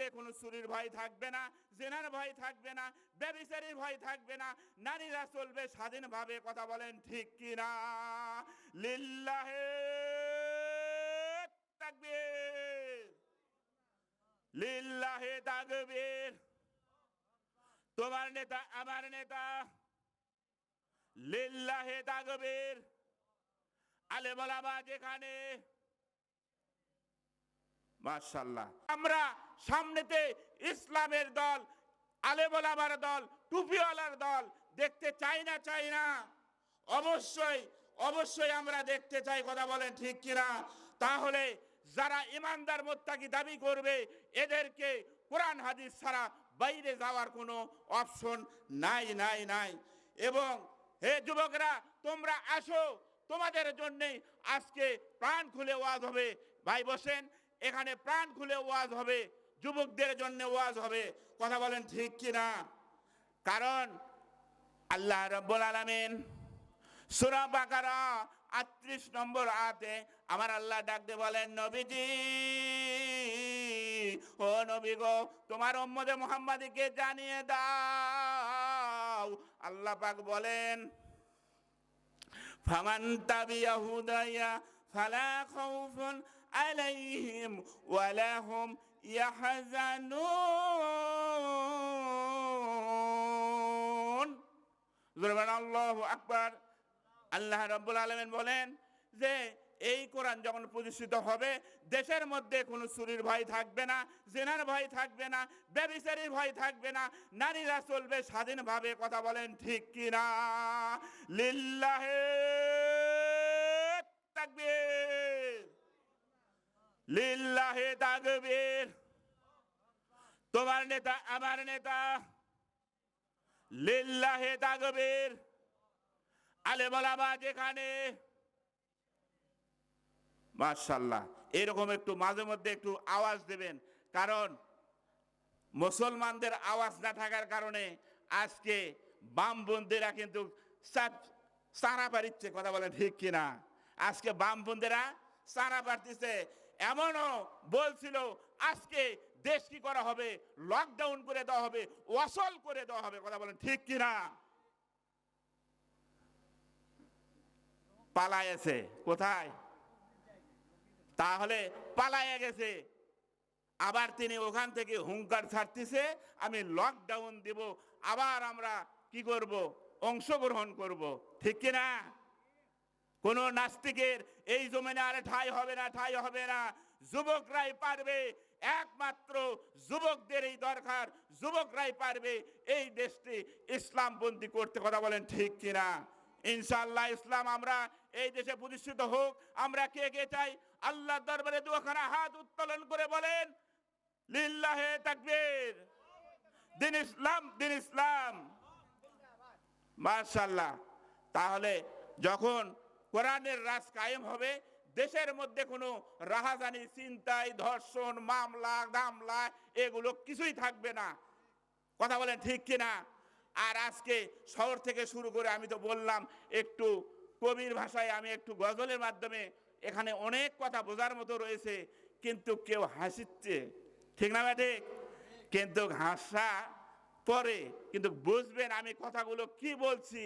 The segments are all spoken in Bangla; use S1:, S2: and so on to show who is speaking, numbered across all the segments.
S1: মধ্যে কোনো চুরির ভয় থাকবে না, জেনার ভয় থাকবে না, ব্যভিচারীর ভয় থাকবে না, নারীরা চলবে স্বাধীনভাবে। কথা বলেন ঠিক কিনা? লিল্লাহে তাকবীর, লিল্লাহে তাকবীর। তোমার নেতা আমার নেতা, লিল্লাহে তাকবীর। আলেম ওলামা যেখানে, মাশাআল্লাহ। আমরা সামনেতে ইসলামের দল, আলেম ওলামার দল, টুপিওয়ালার দল দেখতে চাই না? চাই না? অবশ্যই অবশ্যই আমরা দেখতে চাই। কথা বলেন ঠিক কিনা? তাহলে যারা ইমানদার মুত্তাকি দাবি করবে এদেরকে কোরআন হাদিস ছাড়া বাইরে যাওয়ার কোনো অপশন নাই নাই নাই। এবং হে যুবকরা, তোমরা আসো, তোমাদের জন্যে আজকে প্রাণ খুলে ওয়াজ হবে। ভাই বসেন, এখানে প্রাণ খুলে ওয়াজ হবে, যুবকদের জন্য ওয়াজ হবে। কথা বলেন ঠিক কিনা? কারণ আল্লাহ রাব্বুল আলামিন সূরা বাকারা ৩৮ নম্বর আয়াতে আমার আল্লাহ ডাক দিয়ে বলেন, নবীজি, ও নবী গো, তোমার উম্মতে মুহাম্মাদীকে জানিয়ে দাও। আল্লাহ পাক বলেন, ফামান তাবিয়া হুদায়া ফালা খাউফুন আলাইহিম ওয়ালা হুম ইয়াহজানুন। আল্লাহু আকবার। আল্লাহ রাব্বুল আলামিন বলেন যে এই কোরআন যখন প্রতিষ্ঠিত হবে, দেশের মধ্যে কোনো চুরির ভয় থাকবে না, জেনার ভয় থাকবে না, ব্যভিচারীর ভয় থাকবে না, নারীরা চলবে স্বাধীনভাবে। কথা বলেন ঠিক কিনা? লিল্লাহে তাকবীর, লিল্লাহে তাকবীর। তোমার নেতা আমার নেতা, লিল্লাহে তাকবীর। আলেম ওলামা যেখানে, মাশাআল্লাহ। এরকম একটু মাঝে মধ্যে একটু আওয়াজ দেবেন, কারণ মুসলমানদের আওয়াজ না থাকার কারণে আজকে বামপন্থীরা কিন্তু সারা পারিচ্ছে। কথা বলেন ঠিক কিনা? আজকে বামপন্থীরা সারা পারতেছে। এমনও বলছিল আজকে দেশ কি করা হবে, লকডাউন করে দেওয়া হবে, ওয়াসল করে দেওয়া হবে। কথা বলেন ঠিক কিনা? পালায়েছে কোথায়? তাহলে পালায়ে গেছে। আবার তিনি ওখান থেকে হুঙ্কার ছাড়তেছে, আমি লকডাউন দেব, আবার আমরা কি করব? অংশগ্রহণ করব। ঠিক কিনা? কোন নাস্তিকের এই জমিনে আর ঠাঁই হবে না, ঠাঁই হবে না। যুবকরাই পারবে, একমাত্র যুবকদের এই দরকার, যুবকরাই পারবে এই দেশটি ইসলামপন্থী করতে। কথা বলেন ঠিক কিনা? ইনশাআল্লাহ ইসলাম আমরা এই দেশে প্রতিষ্ঠিত হোক। আমরা কে কে চাই? আল্লাহর দরবারে দুখানা হাত উত্তোলন করে বলেন, লিল্লাহে তাকবীর। দিন ইসলাম, দিন ইসলাম। মাশাআল্লাহ। তাহলে যখন কোরআনের রাজ কায়েম হবে, দেশের মধ্যে কোনো রাহাজানি, চিন্তাই, ধর্ষণ, মামলা দামলা এগুলো কিছুই থাকবে না। কথা বলেন ঠিক কিনা? আর আজকে শহর থেকে শুরু করে আমি তো বললাম একটু কবির ভাষায়, আমি একটু গজলের মাধ্যমে, এখানে অনেক কথা বোঝার মতো রয়েছে, কিন্তু কেউ হাসিচ্ছে। ঠিক না ঠিক? কিন্তু হাসা পরে, কিন্তু বুঝবেন আমি কথাগুলো কি বলছি,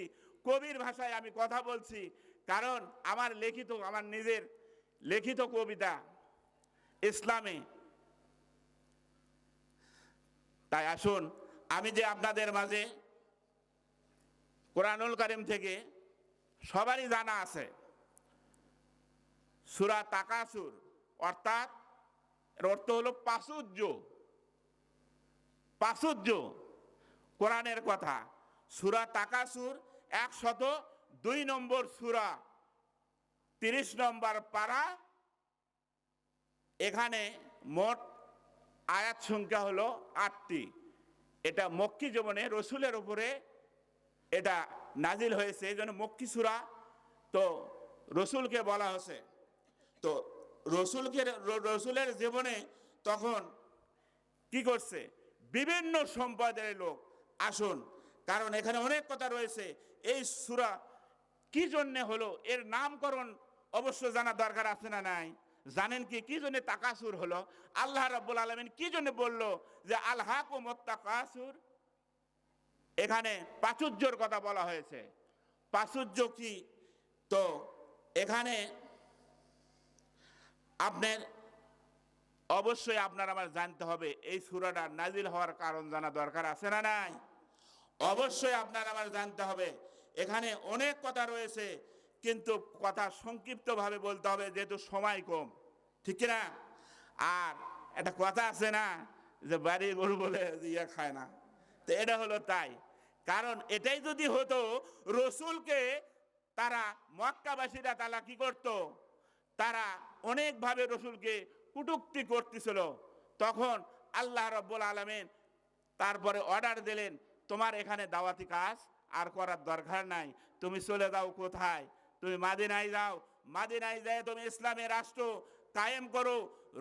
S1: কবির ভাষায় আমি কথা বলছি। কারণ আমার লিখিত, আমার নিজের লিখিত কবিতা ইসলামে। তাই আসুন, আমি যে আপনাদের মাঝে কোরআনুল কারীম থেকে সবারই জানা আছে সূরা তাকাসুর, অর্থাৎ এর অর্থ হলো প্রাচুর্য। প্রাচুর্য কোরআনের কথা। সূরা তাকাসুর 102 নম্বর সূরা, 30 নম্বর পারা। এখানে মোট আয়াত সংখ্যা হলো 8টি। এটা মক্কি জীবনে রসুলের উপরে এটা নাজিল হয়েছে, এই জন্য মক্কি সূরা। তো রসুলকে বলা হয়েছে। তো রসুলের জীবনে তখন কি করছে? বিভিন্ন সম্প্রদায়ের লোক আসুন, কারণ এখানে অনেক কথা রয়েছে। এই সূরা কি জন্য হলো, এর নামকরণ অবশ্য জানা দরকার আছে না নাই? জানেন কি কি জন্য তাকাসুর হলো? আল্লাহ রাব্বুল আলামিন কি জন্য বলল যে আলহাকুমুত তাকাসুর? এখানে প্রাচুর্যের কথা বলা হয়েছে। প্রাচুর্য কি? তো এখানে আপনার অবশ্যই আপনার আমার জানতে হবে এই সূরাটা নাজিল হওয়ার কারণ জানা দরকার আছে না নাই? অবশ্যই আপনার আমার জানতে হবে। এখানে অনেক কথা রয়েছে, কিন্তু কথা সংক্ষিপ্তভাবে বলতে হবে যেহেতু সময় কম, ঠিক না? আর একটা কথা আছে না যে বাড়ি গরু বলে ইয়ে খায় না, তো এটা হলো তাই। কারণ এটাই যদি হতো, রসুলকে তারা মক্কাবাসীরা তারা কি করত? তারা অনেকভাবে রসুলকে কটূক্তি করতেছিল। তখন আল্লাহ রাব্বুল আলামিন তারপরে অর্ডার দিলেন, তোমার এখানে দাওয়াতি কাজ আর করার দরকার নাই, তুমি চলে যাও কোথায়? তুমি মাদিনায় যাও, মাদিনায় যায় তুমি ইসলামের রাষ্ট্র কায়েম করো।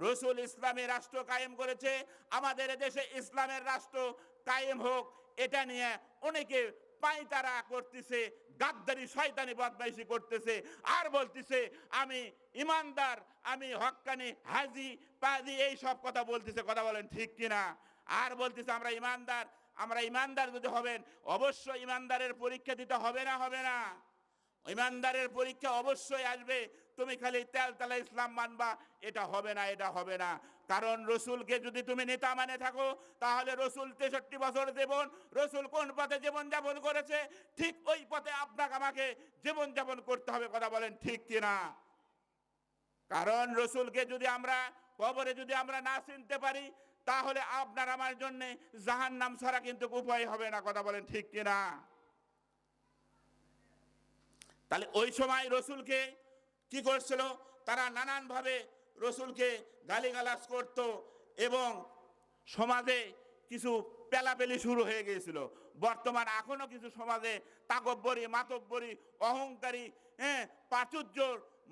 S1: রসুল ইসলামের রাষ্ট্র কায়েম করেছে, আমাদের দেশে ইসলামের রাষ্ট্র কায়েম হোক, এটা নিয়ে অনেকে পায়তারা করতেছে, গাদ্দারি শয়তানি বদমাইশি করতেছে, আর বলতেছে আমি ইমানদার, আমি হক্কানি হাজি পাজি, এই সব কথা বলতেছে। কথা বলেন ঠিক কিনা? আর বলতেছে আমরা ইমানদার। আমরা ইমানদার যদি হবেন, অবশ্যই ইমানদারের পরীক্ষা দিতে হবে না? হবে না? ইমানদারের পরীক্ষা অবশ্যই আসবে। তুমি খালি তেলতলা ইসলাম মানবা, এটা হবে না, এটা হবে না। কারণ রসুলকে যদি তুমি নেতা মানে থাকো, তাহলে রসুল 63 বছর জীবন, রসুল কোন পথে জীবন যাপন করেছে, ঠিক ওই পথে আপনাকে আমাকে জীবন যাপন করতে হবে। কথা বলেন ঠিক কিনা? কারণ রসুলকে যদি আমরা কবরে যদি আমরা না চিনতে পারি, তাহলে আপনার আমার জন্য জাহান্নাম ছাড়া কিন্তু উপায় হবে না। কথা বলেন ঠিক কিনা? তাহলে ওই সময় রসুলকে কি করছিল? তারা নানানভাবে রসুলকে গালিগালাজ করত, এবং সমাজে কিছু পেলাপেলি শুরু হয়ে গিয়েছিল। বর্তমান এখনো কিছু সমাজে তাকব্বরি, মাতব্বরি, অহংকারী, প্রাচুর্য,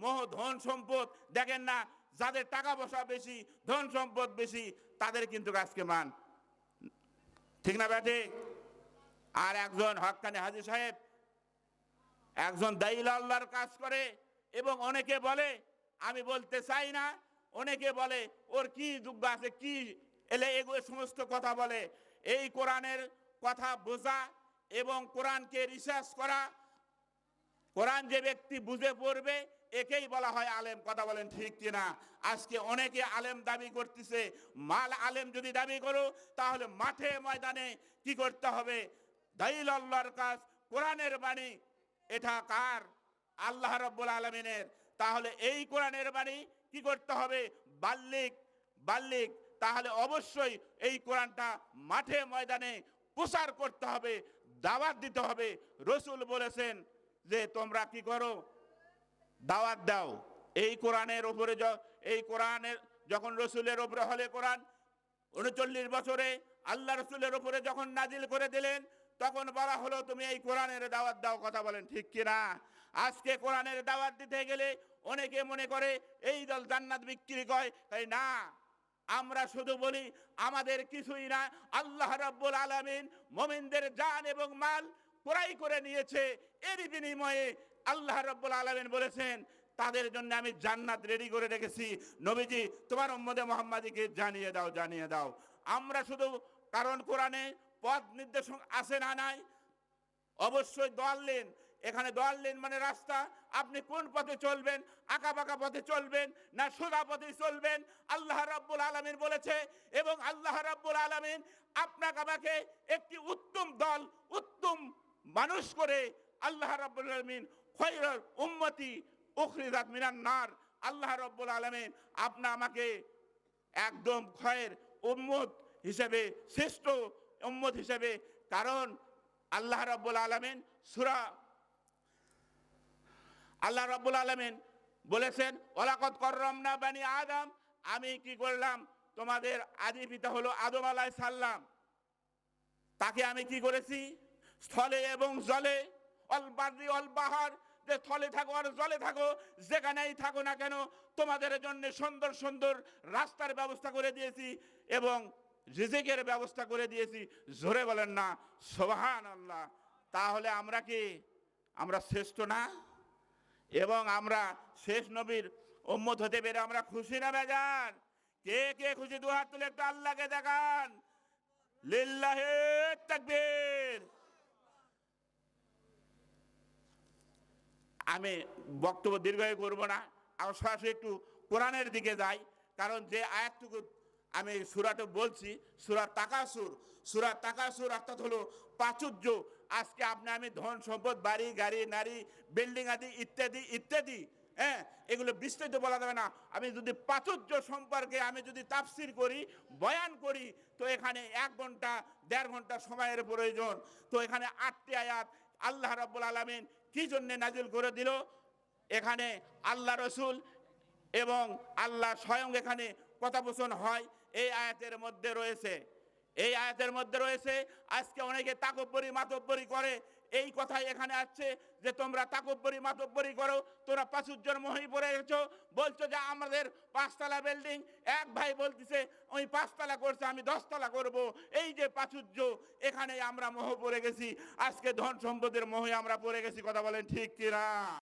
S1: মোহ, ধন সম্পদ, দেখেন না যাদের টাকা পয়সা বেশি, ধন সম্পদ বেশি, তাদের কিন্তু আজকে মান, ঠিক না ব্যাটে? আর একজন হক্কানি হাজী সাহেব একজন দাইল আল্লাহর কাজ করে, এবং অনেকে বলে, আমি বলতে চাই না, অনেকে বলে ওর কি যোগ্য আছে, কি এলে এগুলো সমস্ত কথা বলে। এই কোরআনের কথা বোঝা এবং কোরআনকে রিসার্চ করা, কোরআন যে ব্যক্তি বুঝে পড়বে, একেই বলা হয় আলেম। কথা বলেন ঠিক কিনা? আজকে অনেকে আলেম দাবি করতেছে। মাল আলেম যদি দাবি করো, তাহলে মাঠে ময়দানে কি করতে হবে? দাইল আল্লাহর কাজ, কোরআনের বাণী, এটা কার? আল্লাহ রাব্বুল আলামিনের। তাহলে এই কোরআনের বাণী কি করতে হবে? বাল্লিক, বাল্লিক। তাহলে অবশ্যই এই কোরআনটা মাঠে ময়দানে প্রচার করতে হবে, দাওয়াত দিতে হবে। রসুল বলেছেন যে তোমরা কি করো? দাওয়াত দাও। এই কোরআনের উপরে এই কোরআনের যখন রসুলের উপরে হলে কোরআন 39 বছরে আল্লাহ রসুলের উপরে যখন নাজিল করে দিলেন, তখন বলা হলো তুমি এই কোরআনের দাওয়াত দাও। কথা বলেন ঠিক কিনা? আজকে কোরআনের দাওয়াত দিতে গেলে অনেকে মনে করে এই দল জান্নাত বিক্রি করে, তাই না। আমরা শুধু বলি আমাদের কিছুই না, আল্লাহ রাব্বুল আলামিন মুমিনদের জান এবং মাল ক্রয় করে নিয়েছে। এর বিনিময়ে আল্লাহ রাব্বুল আলামিন বলেছেন তাদের জন্য আমি জান্নাত রেডি করে রেখেছি। নবীজি তোমার উম্মতে মুহাম্মাদীকে জানিয়ে দাও, জানিয়ে দাও। আমরা শুধু, কারণ কোরআনে পথ নির্দেশ আছে না নাই? অবশ্যই দোয়াল্লেন। এখানে দোয়াল্লেন মানে রাস্তা। আপনি কোন পথে চলবেন? আঁকা বাঁকা পথে চলবেন না সোজা পথে চলবেন? আল্লাহ রাব্বুল আলামিন বলেছে, এবং আল্লাহ রাব্বুল আলামিন আপনাকে আমাকে একটি উত্তম দল, উত্তম মানুষ করে আল্লাহ রাব্বুল আলামিন খায়রুল উম্মতি উখরিজাত মিনান নার, আল্লাহ রাব্বুল আলামিন আপনি আমাকে একদম খয়ের উম্মত হিসেবে, শ্রেষ্ঠ উম্মত হিসেবে। কারণ আল্লাহ রাব্বুল আলামিন আল্লাহ রাব্বুল আলামিন বলেছেন ওয়ালাকাদ কাররামনা বানি আদম, আমি কি করলাম? তোমাদের আদি পিতা হলো আদম আলাইহিস সালাম, তাকে আমি কি করেছি? স্থলে এবং জলে, অল বাররি অল বাহার, যে স্থলে থাকো আর জলে থাকো, যেখানেই থাকো না কেন, তোমাদের জন্য সুন্দর সুন্দর রাস্তার ব্যবস্থা করে দিয়েছি এবং রিজিকের ব্যবস্থা করে দিয়েছি। জোরে বলেন না সুবহানাল্লাহ। তাহলে আমরা কি, আমরা শ্রেষ্ঠ না? এবং আমরা শেষ নবীর উম্মত হতে পেরে আমরা খুশি না বেজান? কে কে খুশি? দু হাত তুলে একটু আল্লাহকে দেখান। লিল্লাহে তাকবীর। আমি বক্তব্য দীর্ঘায়ু করব না, আমি সরাসরি একটু কোরআনের দিকে যাই। কারণ যে আয়াতটুকু আমি সূরাটা বলছি, সূরা তাকাসুর। সূরা তাকাসুর অর্থাৎ হলো প্রাচুর্য। আজকে আমি ধন সম্পদ, বাড়ি গাড়ি, নারী, বিল্ডিং আদি ইত্যাদি ইত্যাদি, হ্যাঁ, এগুলো বিস্তারিত বলা যাবে না। আমি যদি প্রাচুর্য সম্পর্কে আমি যদি তাফসির করি, বয়ান করি, তো এখানে 1 ঘন্টা 1.5 ঘন্টা সময়ের প্রয়োজন। তো এখানে 8টি আয়াত আল্লাহ রাব্বুল আলামিন কি জন্য নাজিল করে দিল? এখানে আল্লাহ রসুল এবং আল্লাহ স্বয়ং এখানে কথাপোষণ হয়, এই আয়াতের মধ্যে রয়েছে। এই আয়াতের মধ্যে রয়েছে। আজকে অনেকে তাকব্বরি মাতব্বরি করে, এই কথাই এখানে আছে যে তোমরা তাকব্বরি মাতব্বরি করো, তোমরা প্রাচুর্যের মোহে পড়ে গেছো, বলছো যে আমাদের 5 তলা বিল্ডিং, এক ভাই বলতেছে ওই 5 তলা করছে, আমি 10 তলা করব। এই যে প্রাচুর্য, এখানে আমরা মোহ পড়ে গেছি। আজকে ধন সম্পদের মোহে আমরা পড়ে গেছি। কথা বলেন ঠিক কিনা?